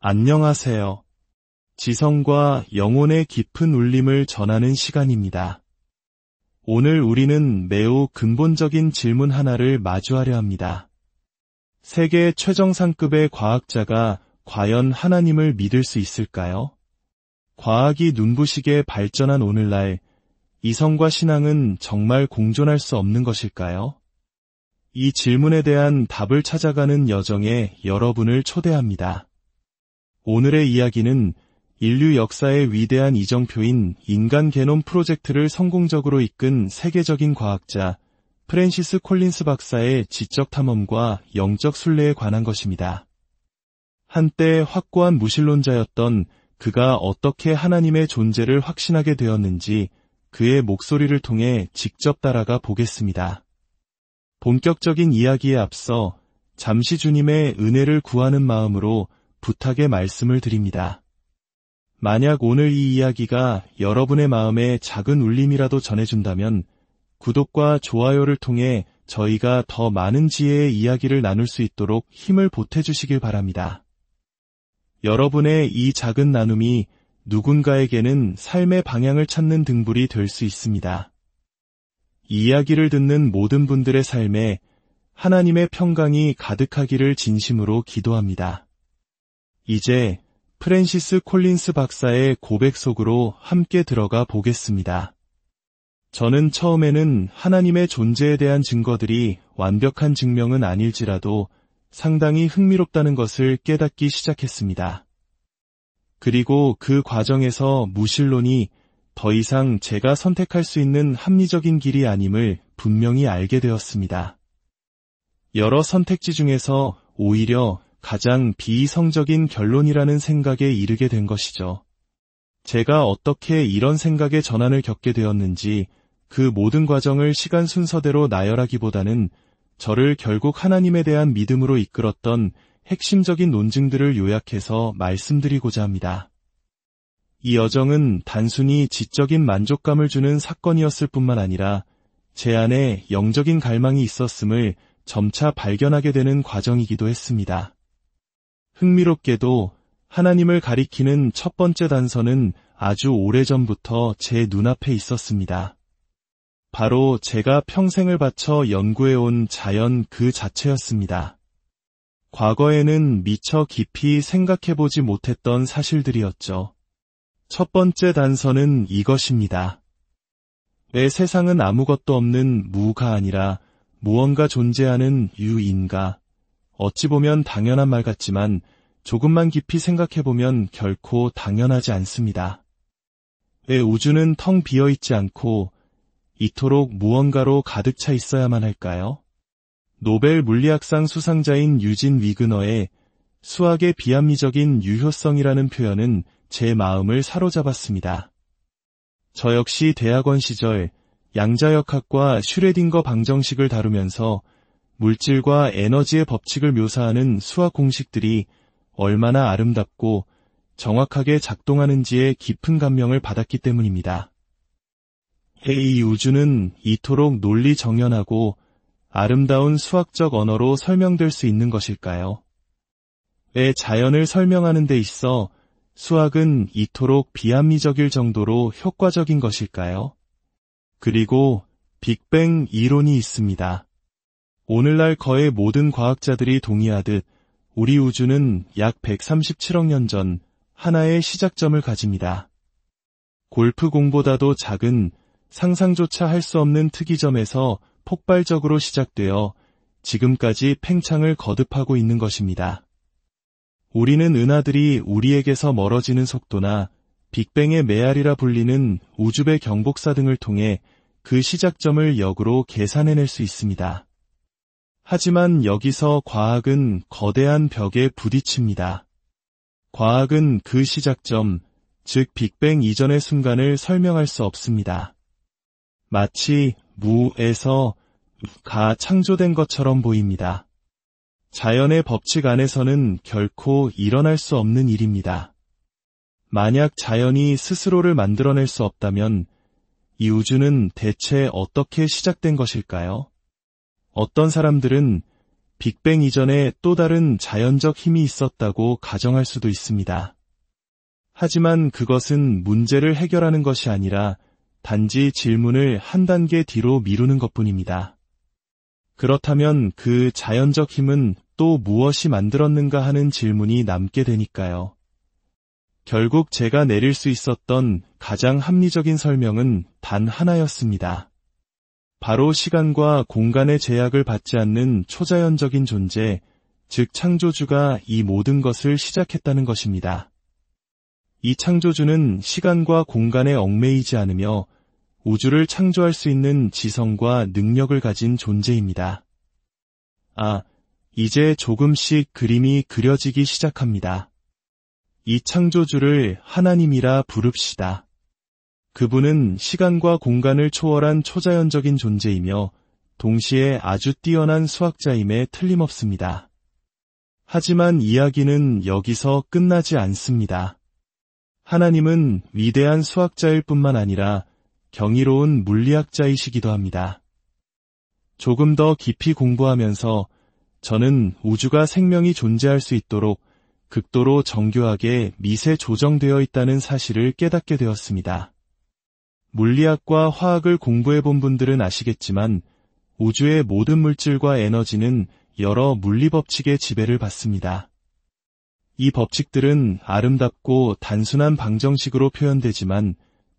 안녕하세요. 지성과 영혼의 깊은 울림을 전하는 시간입니다. 오늘 우리는 매우 근본적인 질문 하나를 마주하려 합니다. 세계 최정상급의 과학자가 과연 하나님을 믿을 수 있을까요? 과학이 눈부시게 발전한 오늘날, 이성과 신앙은 정말 공존할 수 없는 것일까요? 이 질문에 대한 답을 찾아가는 여정에 여러분을 초대합니다. 오늘의 이야기는 인류 역사의 위대한 이정표인 인간 게놈 프로젝트를 성공적으로 이끈 세계적인 과학자 프랜시스 콜린스 박사의 지적 탐험과 영적 순례에 관한 것입니다. 한때 확고한 무신론자였던 그가 어떻게 하나님의 존재를 확신하게 되었는지 그의 목소리를 통해 직접 따라가 보겠습니다. 본격적인 이야기에 앞서 잠시 주님의 은혜를 구하는 마음으로 부탁의 말씀을 드립니다. 만약 오늘 이 이야기가 여러분의 마음에 작은 울림이라도 전해준다면 구독과 좋아요를 통해 저희가 더 많은 지혜의 이야기를 나눌 수 있도록 힘을 보태주시길 바랍니다. 여러분의 이 작은 나눔이 누군가에게는 삶의 방향을 찾는 등불이 될 수 있습니다. 이 이야기를 듣는 모든 분들의 삶에 하나님의 평강이 가득하기를 진심으로 기도합니다. 이제 프랜시스 콜린스 박사의 고백 속으로 함께 들어가 보겠습니다. 저는 처음에는 하나님의 존재에 대한 증거들이 완벽한 증명은 아닐지라도 상당히 흥미롭다는 것을 깨닫기 시작했습니다. 그리고 그 과정에서 무신론이 더 이상 제가 선택할 수 있는 합리적인 길이 아님을 분명히 알게 되었습니다. 여러 선택지 중에서 오히려 가장 비이성적인 결론이라는 생각에 이르게 된 것이죠. 제가 어떻게 이런 생각의 전환을 겪게 되었는지 그 모든 과정을 시간 순서대로 나열하기보다는 저를 결국 하나님에 대한 믿음으로 이끌었던 핵심적인 논증들을 요약해서 말씀드리고자 합니다. 이 여정은 단순히 지적인 만족감을 주는 사건이었을 뿐만 아니라 제 안에 영적인 갈망이 있었음을 점차 발견하게 되는 과정이기도 했습니다. 흥미롭게도 하나님을 가리키는 첫 번째 단서는 아주 오래전부터 제 눈앞에 있었습니다. 바로 제가 평생을 바쳐 연구해온 자연 그 자체였습니다. 과거에는 미처 깊이 생각해보지 못했던 사실들이었죠. 첫 번째 단서는 이것입니다. 왜 세상은 아무것도 없는 무가 아니라 무언가 존재하는 유인가? 어찌 보면 당연한 말 같지만 조금만 깊이 생각해보면 결코 당연하지 않습니다. 왜 우주는 텅 비어있지 않고 이토록 무언가로 가득 차 있어야만 할까요? 노벨 물리학상 수상자인 유진 위그너의 수학의 비합리적인 유효성이라는 표현은 제 마음을 사로잡았습니다. 저 역시 대학원 시절 양자역학과 슈레딩거 방정식을 다루면서 물질과 에너지의 법칙을 묘사하는 수학 공식들이 얼마나 아름답고 정확하게 작동하는지에 깊은 감명을 받았기 때문입니다. 이 우주는 이토록 논리 정연하고 아름다운 수학적 언어로 설명될 수 있는 것일까요? 왜 자연을 설명하는 데 있어 수학은 이토록 비합리적일 정도로 효과적인 것일까요? 그리고 빅뱅 이론이 있습니다. 오늘날 거의 모든 과학자들이 동의하듯 우리 우주는 약 137억 년 전 하나의 시작점을 가집니다. 골프공보다도 작은 상상조차 할 수 없는 특이점에서 폭발적으로 시작되어 지금까지 팽창을 거듭하고 있는 것입니다. 우리는 은하들이 우리에게서 멀어지는 속도나 빅뱅의 메아리라 불리는 우주배 경복사 등을 통해 그 시작점을 역으로 계산해낼 수 있습니다. 하지만 여기서 과학은 거대한 벽에 부딪힙니다. 과학은 그 시작점, 즉 빅뱅 이전의 순간을 설명할 수 없습니다. 마치 무에서 가 창조된 것처럼 보입니다. 자연의 법칙 안에서는 결코 일어날 수 없는 일입니다. 만약 자연이 스스로를 만들어낼 수 없다면 이 우주는 대체 어떻게 시작된 것일까요? 어떤 사람들은 빅뱅 이전에 또 다른 자연적 힘이 있었다고 가정할 수도 있습니다. 하지만 그것은 문제를 해결하는 것이 아니라 단지 질문을 한 단계 뒤로 미루는 것뿐입니다. 그렇다면 그 자연적 힘은 또 무엇이 만들었는가 하는 질문이 남게 되니까요. 결국 제가 내릴 수 있었던 가장 합리적인 설명은 단 하나였습니다. 바로 시간과 공간의 제약을 받지 않는 초자연적인 존재, 즉 창조주가 이 모든 것을 시작했다는 것입니다. 이 창조주는 시간과 공간에 얽매이지 않으며 우주를 창조할 수 있는 지성과 능력을 가진 존재입니다. 이제 조금씩 그림이 그려지기 시작합니다. 이 창조주를 하나님이라 부릅시다. 그분은 시간과 공간을 초월한 초자연적인 존재이며 동시에 아주 뛰어난 수학자임에 틀림없습니다. 하지만 이야기는 여기서 끝나지 않습니다. 하나님은 위대한 수학자일 뿐만 아니라 경이로운 물리학자이시기도 합니다. 조금 더 깊이 공부하면서 저는 우주가 생명이 존재할 수 있도록 극도로 정교하게 미세 조정되어 있다는 사실을 깨닫게 되었습니다. 물리학과 화학을 공부해본 분들은 아시겠지만 우주의 모든 물질과 에너지는 여러 물리법칙의 지배를 받습니다. 이 법칙들은 아름답고 단순한 방정식으로 표현되지만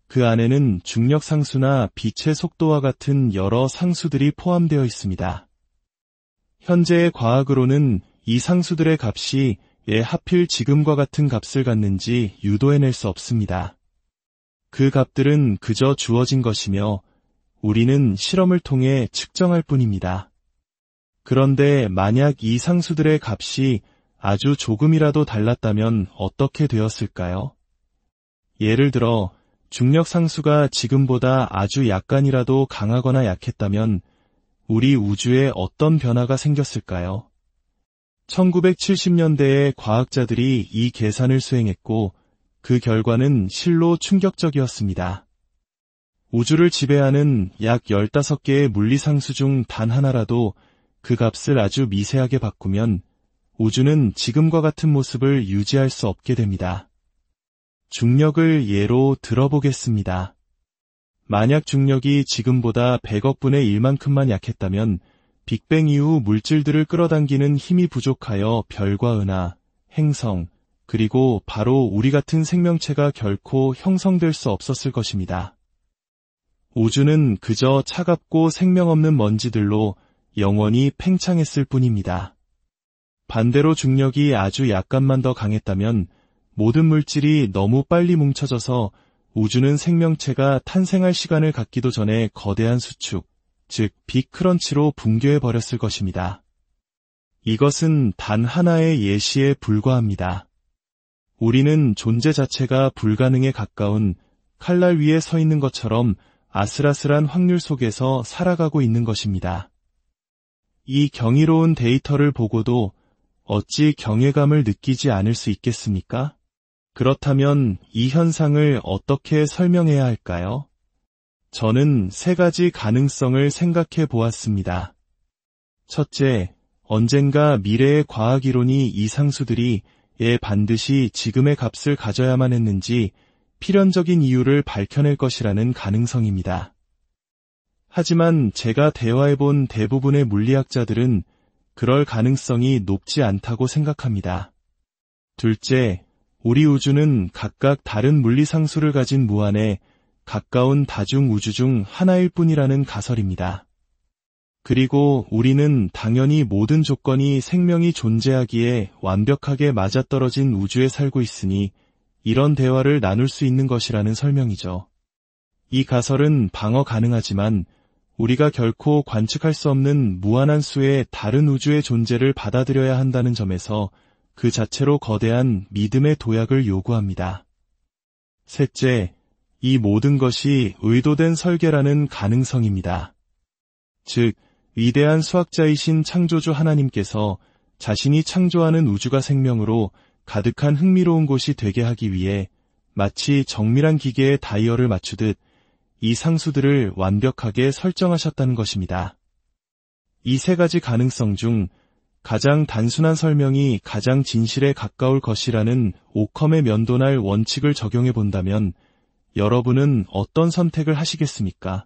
그 안에는 중력 상수나 빛의 속도와 같은 여러 상수들이 포함되어 있습니다. 현재의 과학으로는 이 상수들의 값이 왜 하필 지금과 같은 값을 갖는지 유도해낼 수 없습니다. 그 값들은 그저 주어진 것이며 우리는 실험을 통해 측정할 뿐입니다. 그런데 만약 이 상수들의 값이 아주 조금이라도 달랐다면 어떻게 되었을까요? 예를 들어 중력 상수가 지금보다 아주 약간이라도 강하거나 약했다면 우리 우주에 어떤 변화가 생겼을까요? 1970년대에 과학자들이 이 계산을 수행했고 그 결과는 실로 충격적이었습니다. 우주를 지배하는 약 15개의 물리상수 중 단 하나라도 그 값을 아주 미세하게 바꾸면 우주는 지금과 같은 모습을 유지할 수 없게 됩니다. 중력을 예로 들어보겠습니다. 만약 중력이 지금보다 100억 분의 1만큼만 약했다면 빅뱅 이후 물질들을 끌어당기는 힘이 부족하여 별과 은하, 행성, 그리고 바로 우리 같은 생명체가 결코 형성될 수 없었을 것입니다. 우주는 그저 차갑고 생명 없는 먼지들로 영원히 팽창했을 뿐입니다. 반대로 중력이 아주 약간만 더 강했다면 모든 물질이 너무 빨리 뭉쳐져서 우주는 생명체가 탄생할 시간을 갖기도 전에 거대한 수축, 즉 빅크런치로 붕괴해버렸을 것입니다. 이것은 단 하나의 예시에 불과합니다. 우리는 존재 자체가 불가능에 가까운 칼날 위에 서 있는 것처럼 아슬아슬한 확률 속에서 살아가고 있는 것입니다. 이 경이로운 데이터를 보고도 어찌 경외감을 느끼지 않을 수 있겠습니까? 그렇다면 이 현상을 어떻게 설명해야 할까요? 저는 3가지 가능성을 생각해 보았습니다. 첫째, 언젠가 미래의 과학이론이 이 상수들이 반드시 지금의 값을 가져야만 했는지 필연적인 이유를 밝혀낼 것이라는 가능성입니다. 하지만 제가 대화해본 대부분의 물리학자들은 그럴 가능성이 높지 않다고 생각합니다. 둘째, 우리 우주는 각각 다른 물리상수를 가진 무한의 가까운 다중 우주 중 하나일 뿐이라는 가설입니다. 그리고 우리는 당연히 모든 조건이 생명이 존재하기에 완벽하게 맞아떨어진 우주에 살고 있으니 이런 대화를 나눌 수 있는 것이라는 설명이죠. 이 가설은 방어 가능하지만 우리가 결코 관측할 수 없는 무한한 수의 다른 우주의 존재를 받아들여야 한다는 점에서 그 자체로 거대한 믿음의 도약을 요구합니다. 셋째, 이 모든 것이 의도된 설계라는 가능성입니다. 즉, 위대한 수학자이신 창조주 하나님께서 자신이 창조하는 우주가 생명으로 가득한 흥미로운 곳이 되게 하기 위해 마치 정밀한 기계의 다이얼을 맞추듯 이 상수들을 완벽하게 설정하셨다는 것입니다. 이 3가지 가능성 중 가장 단순한 설명이 가장 진실에 가까울 것이라는 오컴의 면도날 원칙을 적용해 본다면 여러분은 어떤 선택을 하시겠습니까?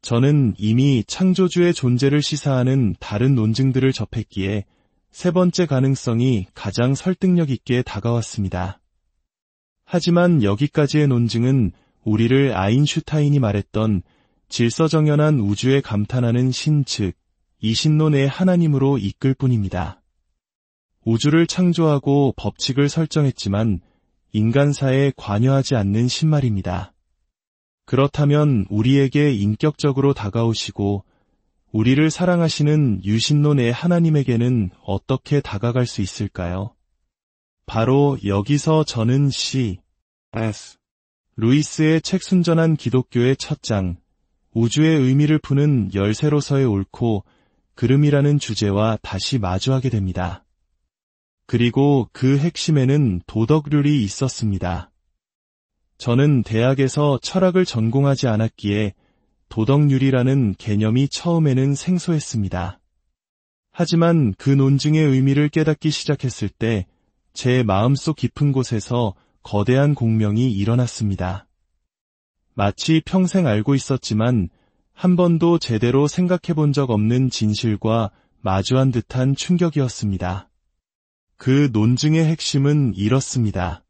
저는 이미 창조주의 존재를 시사하는 다른 논증들을 접했기에 세 번째 가능성이 가장 설득력 있게 다가왔습니다. 하지만 여기까지의 논증은 우리를 아인슈타인이 말했던 질서정연한 우주에 감탄하는 신 즉 이신론의 하나님으로 이끌 뿐입니다. 우주를 창조하고 법칙을 설정했지만 인간사에 관여하지 않는 신 말입니다. 그렇다면 우리에게 인격적으로 다가오시고 우리를 사랑하시는 유신론의 하나님에게는 어떻게 다가갈 수 있을까요? 바로 여기서 저는 C.S. 루이스의 책 순전한 기독교의 첫 장, 우주의 의미를 푸는 13로서의 옳고 그름이라는 주제와 다시 마주하게 됩니다. 그리고 그 핵심에는 도덕률이 있었습니다. 저는 대학에서 철학을 전공하지 않았기에 도덕률이라는 개념이 처음에는 생소했습니다. 하지만 그 논증의 의미를 깨닫기 시작했을 때 제 마음속 깊은 곳에서 거대한 공명이 일어났습니다. 마치 평생 알고 있었지만 한 번도 제대로 생각해 본 적 없는 진실과 마주한 듯한 충격이었습니다. 그 논증의 핵심은 이렇습니다.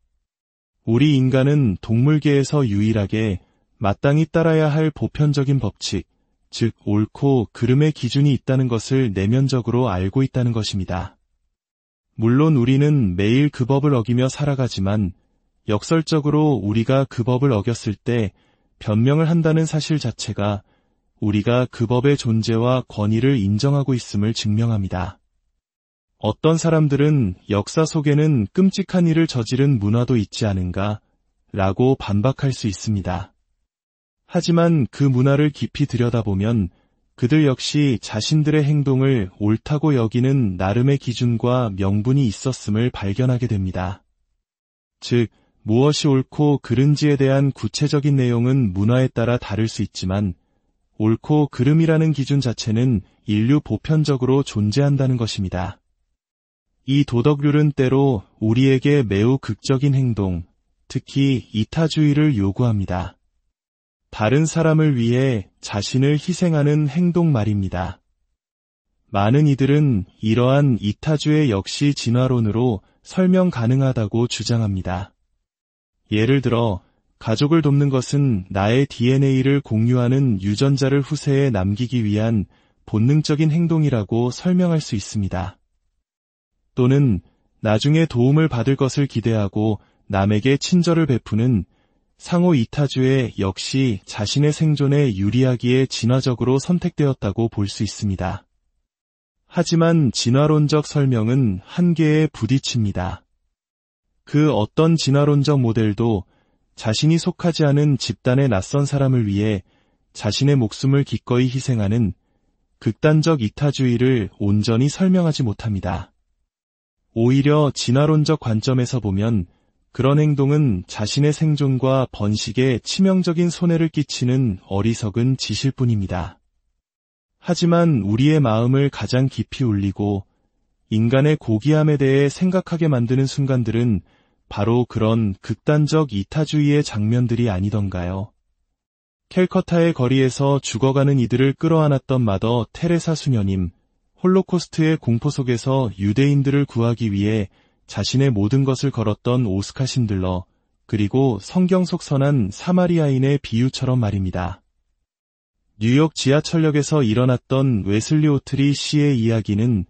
우리 인간은 동물계에서 유일하게 마땅히 따라야 할 보편적인 법칙, 즉 옳고 그름의 기준이 있다는 것을 내면적으로 알고 있다는 것입니다. 물론 우리는 매일 그 법을 어기며 살아가지만 역설적으로 우리가 그 법을 어겼을 때 변명을 한다는 사실 자체가 우리가 그 법의 존재와 권위를 인정하고 있음을 증명합니다. 어떤 사람들은 역사 속에는 끔찍한 일을 저지른 문화도 있지 않은가 라고 반박할 수 있습니다. 하지만 그 문화를 깊이 들여다보면 그들 역시 자신들의 행동을 옳다고 여기는 나름의 기준과 명분이 있었음을 발견하게 됩니다. 즉, 무엇이 옳고 그른지에 대한 구체적인 내용은 문화에 따라 다를 수 있지만 옳고 그름이라는 기준 자체는 인류 보편적으로 존재한다는 것입니다. 이 도덕률은 때로 우리에게 매우 극적인 행동, 특히 이타주의를 요구합니다. 다른 사람을 위해 자신을 희생하는 행동 말입니다. 많은 이들은 이러한 이타주의 역시 진화론으로 설명 가능하다고 주장합니다. 예를 들어 가족을 돕는 것은 나의 DNA를 공유하는 유전자를 후세에 남기기 위한 본능적인 행동이라고 설명할 수 있습니다. 또는 나중에 도움을 받을 것을 기대하고 남에게 친절을 베푸는 상호 이타주의 역시 자신의 생존에 유리하기에 진화적으로 선택되었다고 볼 수 있습니다. 하지만 진화론적 설명은 한계에 부딪힙니다. 그 어떤 진화론적 모델도 자신이 속하지 않은 집단의 낯선 사람을 위해 자신의 목숨을 기꺼이 희생하는 극단적 이타주의를 온전히 설명하지 못합니다. 오히려 진화론적 관점에서 보면 그런 행동은 자신의 생존과 번식에 치명적인 손해를 끼치는 어리석은 짓일 뿐입니다. 하지만 우리의 마음을 가장 깊이 울리고 인간의 고귀함에 대해 생각하게 만드는 순간들은 바로 그런 극단적 이타주의의 장면들이 아니던가요? 캘커타의 거리에서 죽어가는 이들을 끌어안았던 마더 테레사 수녀님, 홀로코스트의 공포 속에서 유대인들을 구하기 위해 자신의 모든 것을 걸었던 오스카 신들러, 그리고 성경 속 선한 사마리아인의 비유처럼 말입니다. 뉴욕 지하철역에서 일어났던 웨슬리 오트리 씨의 이야기는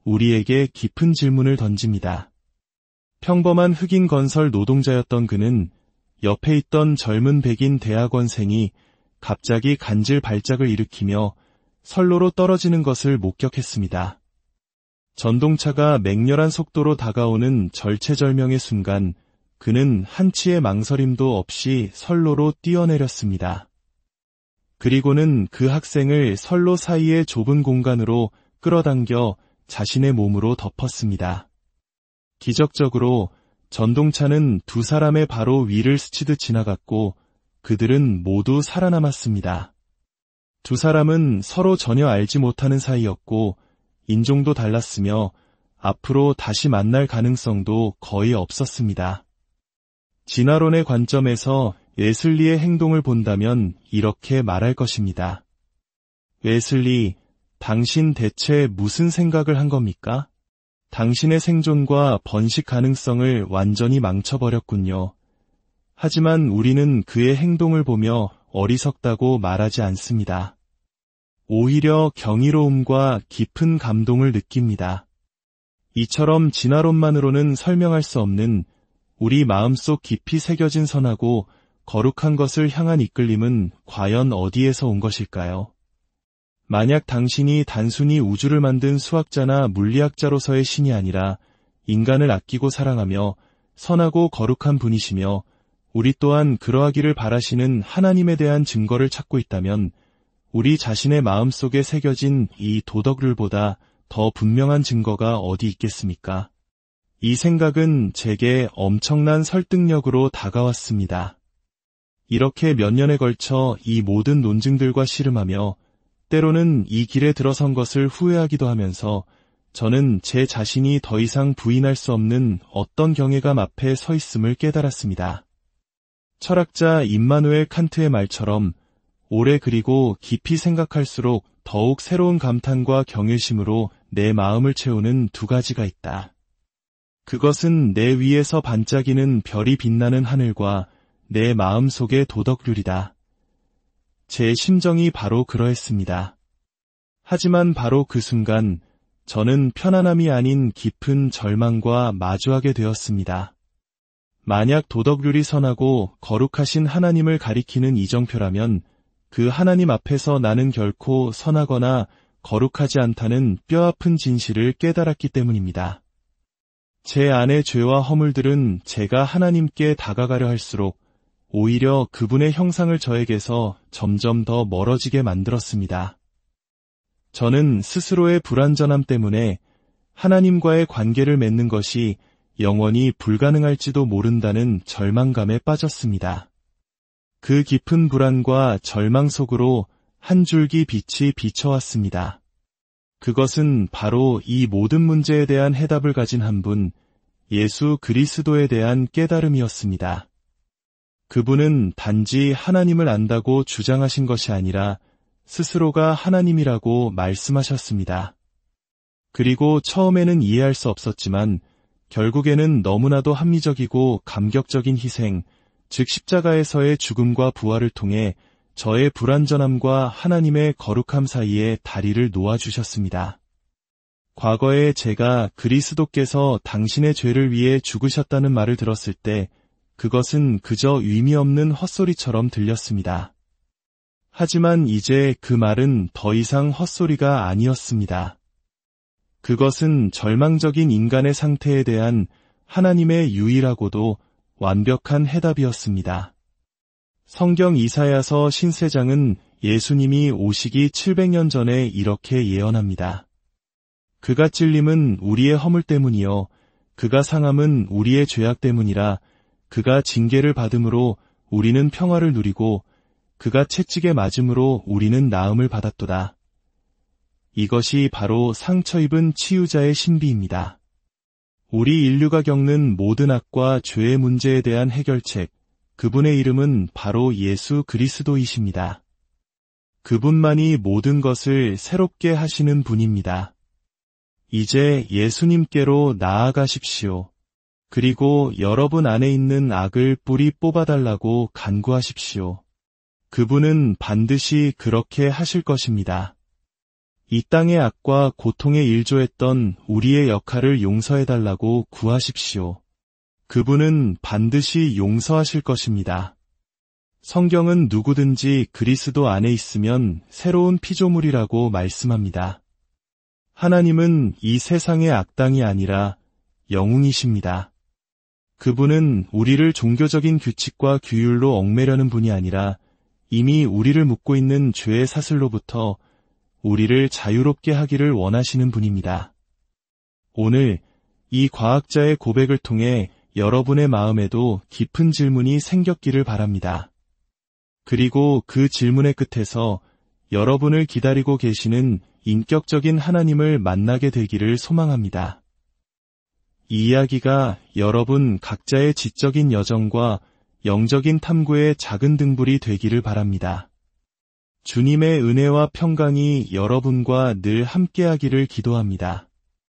우리에게 깊은 질문을 던집니다. 평범한 흑인 건설 노동자였던 그는 옆에 있던 젊은 백인 대학원생이 갑자기 간질 발작을 일으키며 선로로 떨어지는 것을 목격했습니다. 전동차가 맹렬한 속도로 다가오는 절체절명의 순간 그는 한치의 망설임도 없이 선로로 뛰어내렸습니다. 그리고는 그 학생을 선로 사이의 좁은 공간으로 끌어당겨 자신의 몸으로 덮었습니다. 기적적으로 전동차는 두 사람의 바로 위를 스치듯 지나갔고 그들은 모두 살아남았습니다. 두 사람은 서로 전혀 알지 못하는 사이였고 인종도 달랐으며 앞으로 다시 만날 가능성도 거의 없었습니다. 진화론의 관점에서 웨슬리의 행동을 본다면 이렇게 말할 것입니다. 웨슬리, 당신 대체 무슨 생각을 한 겁니까? 당신의 생존과 번식 가능성을 완전히 망쳐버렸군요. 하지만 우리는 그의 행동을 보며 어리석다고 말하지 않습니다. 오히려 경이로움과 깊은 감동을 느낍니다. 이처럼 진화론만으로는 설명할 수 없는 우리 마음속 깊이 새겨진 선하고 거룩한 것을 향한 이끌림은 과연 어디에서 온 것일까요? 만약 당신이 단순히 우주를 만든 수학자나 물리학자로서의 신이 아니라 인간을 아끼고 사랑하며 선하고 거룩한 분이시며 우리 또한 그러하기를 바라시는 하나님에 대한 증거를 찾고 있다면 우리 자신의 마음속에 새겨진 이 도덕률보다 더 분명한 증거가 어디 있겠습니까? 이 생각은 제게 엄청난 설득력으로 다가왔습니다. 이렇게 몇 년에 걸쳐 이 모든 논증들과 씨름하며 때로는 이 길에 들어선 것을 후회하기도 하면서 저는 제 자신이 더 이상 부인할 수 없는 어떤 경외감 앞에 서 있음을 깨달았습니다. 철학자 임마누엘 칸트의 말처럼 오래 그리고 깊이 생각할수록 더욱 새로운 감탄과 경외심으로 내 마음을 채우는 두 가지가 있다. 그것은 내 위에서 반짝이는 별이 빛나는 하늘과 내 마음속의 도덕률이다. 제 심정이 바로 그러했습니다. 하지만 바로 그 순간 저는 편안함이 아닌 깊은 절망과 마주하게 되었습니다. 만약 도덕률이 선하고 거룩하신 하나님을 가리키는 이정표라면 그 하나님 앞에서 나는 결코 선하거나 거룩하지 않다는 뼈아픈 진실을 깨달았기 때문입니다. 제 안의 죄와 허물들은 제가 하나님께 다가가려 할수록 오히려 그분의 형상을 저에게서 점점 더 멀어지게 만들었습니다. 저는 스스로의 불완전함 때문에 하나님과의 관계를 맺는 것이 영원히 불가능할지도 모른다는 절망감에 빠졌습니다. 그 깊은 불안과 절망 속으로 한 줄기 빛이 비춰왔습니다. 그것은 바로 이 모든 문제에 대한 해답을 가진 한 분, 예수 그리스도에 대한 깨달음이었습니다. 그분은 단지 하나님을 안다고 주장하신 것이 아니라 스스로가 하나님이라고 말씀하셨습니다. 그리고 처음에는 이해할 수 없었지만 결국에는 너무나도 합리적이고 감격적인 희생, 즉 십자가에서의 죽음과 부활을 통해 저의 불완전함과 하나님의 거룩함 사이에 다리를 놓아주셨습니다. 과거에 제가 그리스도께서 당신의 죄를 위해 죽으셨다는 말을 들었을 때 그것은 그저 의미 없는 헛소리처럼 들렸습니다. 하지만 이제 그 말은 더 이상 헛소리가 아니었습니다. 그것은 절망적인 인간의 상태에 대한 하나님의 유일하고도 완벽한 해답이었습니다. 성경 이사야서 신세장은 예수님이 오시기 700년 전에 이렇게 예언합니다. 그가 찔림은 우리의 허물 때문이요 그가 상함은 우리의 죄악 때문이라 그가 징계를 받음으로 우리는 평화를 누리고 그가 채찍에 맞음으로 우리는 나음을 받았도다. 이것이 바로 상처 입은 치유자의 신비입니다. 우리 인류가 겪는 모든 악과 죄의 문제에 대한 해결책, 그분의 이름은 바로 예수 그리스도이십니다. 그분만이 모든 것을 새롭게 하시는 분입니다. 이제 예수님께로 나아가십시오. 그리고 여러분 안에 있는 악을 뿌리 뽑아달라고 간구하십시오. 그분은 반드시 그렇게 하실 것입니다. 이 땅의 악과 고통에 일조했던 우리의 역할을 용서해달라고 구하십시오. 그분은 반드시 용서하실 것입니다. 성경은 누구든지 그리스도 안에 있으면 새로운 피조물이라고 말씀합니다. 하나님은 이 세상의 악당이 아니라 영웅이십니다. 그분은 우리를 종교적인 규칙과 규율로 얽매려는 분이 아니라 이미 우리를 묶고 있는 죄의 사슬로부터 우리를 자유롭게 하기를 원하시는 분입니다. 오늘 이 과학자의 고백을 통해 여러분의 마음에도 깊은 질문이 생겼기를 바랍니다. 그리고 그 질문의 끝에서 여러분을 기다리고 계시는 인격적인 하나님을 만나게 되기를 소망합니다. 이 이야기가 여러분 각자의 지적인 여정과 영적인 탐구의 작은 등불이 되기를 바랍니다. 주님의 은혜와 평강이 여러분과 늘 함께하기를 기도합니다.